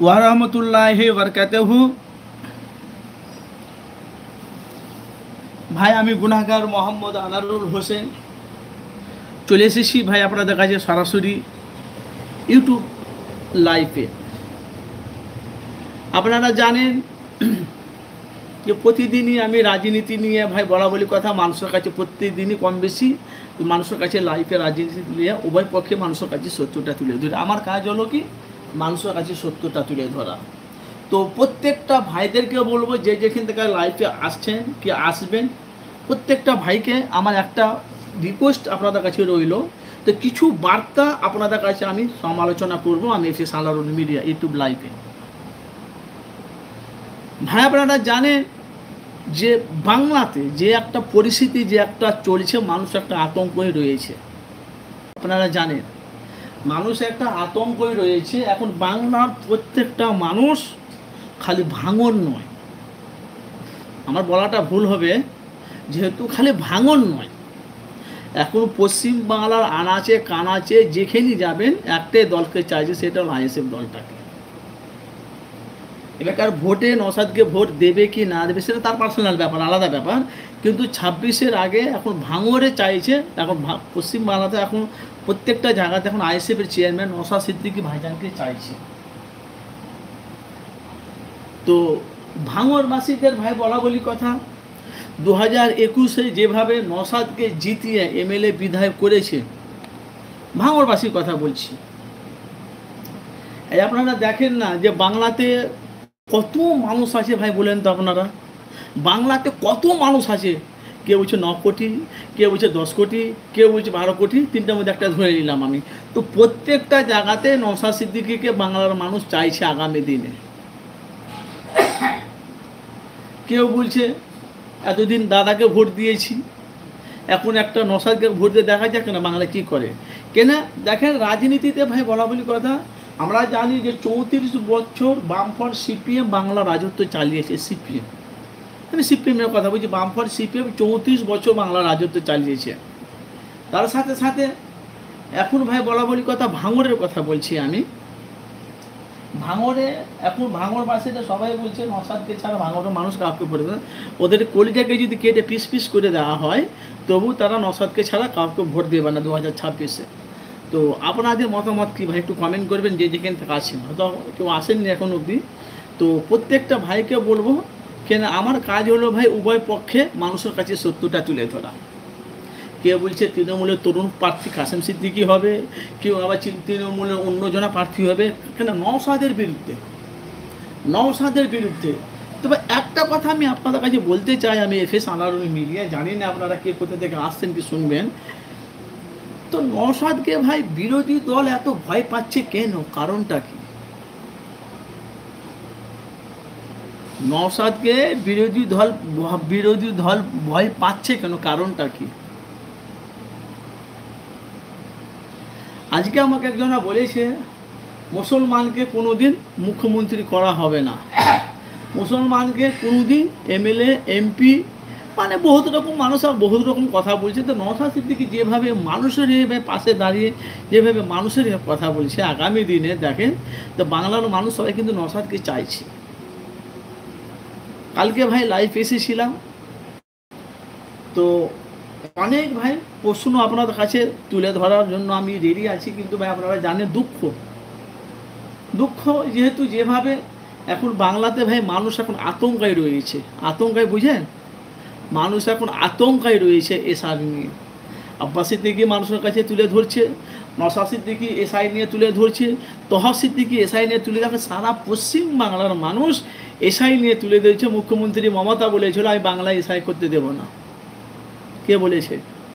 ওয়ারাহমাতুল্লাহি বারাকাতুহু। ভাই আমি গুনাহগার মোহাম্মদ আনারুল হোসেন চলে এসেছি ভাই আপনাদের কাছে সরাসরি ইউটিউব লাইভে। আপনারা জানেন যে প্রতিদিনই আমি রাজনীতি নিয়ে ভাই বলা বলি কথা মানুষের কাছে প্রত্যেকদিনই কম বেশি মানুষের কাছে লাইফে রাজনীতি নিয়ে উভয় পক্ষে মানুষের কাছে সত্যটা তুলে ধরে। আমার কাজ হলো কি মানুষের কাছে সত্যটা তুলে ধরা। তো প্রত্যেকটা ভাইদেরকে বলবো যে যেখান থেকে লাইফে আসছেন কি আসবেন প্রত্যেকটা ভাইকে আমার একটা রিকোয়েস্ট আপনাদের কাছে রইল। তো কিছু বার্তা আপনাদের কাছে আমি সমালোচনা করব আমি এসে সালারুন মিডিয়া ইউটিউব লাইভে। ভাই আপনারা জানেন যে বাংলাতে যে একটা পরিস্থিতি যে একটা চলছে মানুষ একটা আতঙ্কই রয়েছে। আপনারা জানেন মানুষ একটা আতঙ্কই রয়েছে। এখন বাংলার প্রত্যেকটা মানুষ খালি ভাঙন নয়, আমার বলাটা ভুল হবে, যেহেতু খালি ভাঙন নয়, এখন পশ্চিম বাংলার আনাচে কানাচে যেখানে যাবেন একটাই দলকে চাইছে, সেটা হল আইএসএফ দলটাকে। এবার ভোটে নওশাদকে ভোট দেবে কি না দেবে সেটা তার পার্সোনাল ব্যাপার, আলাদা ব্যাপার। কিন্তু 26-এর আগে এখন ভাঙরে চাইছে। এখন পশ্চিম বাংলাতে এখন প্রত্যেকটা জায়গাতে এখন আইএসএফের চেয়ারম্যান নওশাদ সিদ্দিকী ভাইজানকে চাইছে। তো ভাঙরবাসীদের ভাই বলা বলি কথা, 2021-এ যেভাবে নওশাদকে জিতিয়ে এমএলএ বিধায়ক করেছে, ভাঙরবাসীর কথা বলছি। এই আপনারা দেখেন না যে বাংলাতে কত মানুষ আছে ভাই, বলেন তো আপনারা বাংলাতে কত মানুষ আছে? কেউ বলছে 9 কোটি, কেউ বলছে 10 কোটি, কেউ বলছে 12 কোটি, তিনটার মধ্যে একটা ধরে নিলাম আমি। তো প্রত্যেকটা জায়গাতে নওশাদ সিদ্দিকীকে বাংলার মানুষ চাইছে আগামী দিনে। কেউ বলছে এতদিন দাদাকে ভোট দিয়েছি, এখন একটা নওশাদকে ভোট দিয়ে দেখা যাক না বাংলা কী করে। কেন দেখেন রাজনীতিতে ভাই বলা বলি কথা, আমরা জানি যে 34 বছর বামফ্রন্ট সিপিএম বাংলা রাজত্ব চালিয়েছে। সিপিএম, আমি সিপিএমের কথা বলছি, বামফ্রন্ট সিপিএম 34 বছর বাংলা রাজত্ব চালিয়েছে। তার সাথে সাথে এখন ভাই বলা বলি কথা ভাঙরের কথা বলছি আমি। ভাঙরে এখন ভাঙরবাসীরা সবাই বলছে নওশাদকে ছাড়া ভাঙরের মানুষ কাউকে ভোট দেবে না। ওদের কলিজাকে যদি কেটে পিস পিস করে দেওয়া হয় তবু তারা নওশাদকে ছাড়া কাউকে ভোট দেবে না 2026-এ। তো আপনাদের মতামত কী ভাই একটু কমেন্ট করবেন, যে যেখান থেকে আসেন, হয়তো কেউ আসেননি এখন অবধি। তো প্রত্যেকটা ভাইকে বলবো, কেন আমার কাজ হলো ভাই উভয় পক্ষে মানুষের কাছে সত্যটা তুলে ধরা। কেউ বলছে তৃণমূলের তরুণ প্রার্থী কাসেম সিদ্দিকী হবে, কেউ আবার তৃণমূলের অন্যজনা প্রার্থী হবে, কেন নওশাদের বিরুদ্ধে। তবে একটা কথা আমি আপনাদের কাছে বলতে চাই, আমি এফএস আনারুল মিডিয়া, জানি না আপনারা কে কোথা থেকে আসছেন কি শুনবেন। তো নওশাদকে ভাই বিরোধী দল এত ভয় পাচ্ছে কেন, কারণটা কি? নওশাদকে বিরোধী দল ভয় পাচ্ছে কেন, কারণটা কি? আজকে আমাকে একজনা বলেছে মুসলমানকে কোনোদিন মুখ্যমন্ত্রী করা হবে না, মুসলমানকে কোনোদিন এমএলএ এমপি, মানে বহুত রকম মানুষ আর বহুত রকম কথা বলছে। তো নওশাদ সিদ্দিকী যেভাবে মানুষের পাশে দাঁড়িয়ে যেভাবে মানুষের কথা বলছে, আগামী দিনে দেখেন তো বাংলার মানুষ সবাই কিন্তু নওশাদকে চাইছে। কালকে ভাই লাইভ এসেছিলাম, তো অনেক ভাই প্রশ্ন আপনাদের কাছে তুলে ধরার জন্য আমি রেডি আছি। কিন্তু ভাই আপনারা জানেন দুঃখ যেহেতু যেভাবে এখন বাংলাতে ভাই মানুষ এখন আতঙ্কায় রয়েছে, আতঙ্কায় বুঝেন, মানুষ এখন আতঙ্কায় রয়েছে এসআই নিয়ে। আব্বাস সিদ্দিকী মানুষের কাছে তুলে ধরছে, নওশাদ সিদ্দিকী এসআই নিয়ে তুলে ধরছে, তহা সিদ্দিকী এসআই নিয়ে তুলে ধরছে। সারা পশ্চিম বাংলার মানুষ এসআই নিয়ে তুলে ধরছে। মুখ্যমন্ত্রী মমতা বলেছিল আমি বাংলায় এসআই করতে দেব না। কে বলেছে?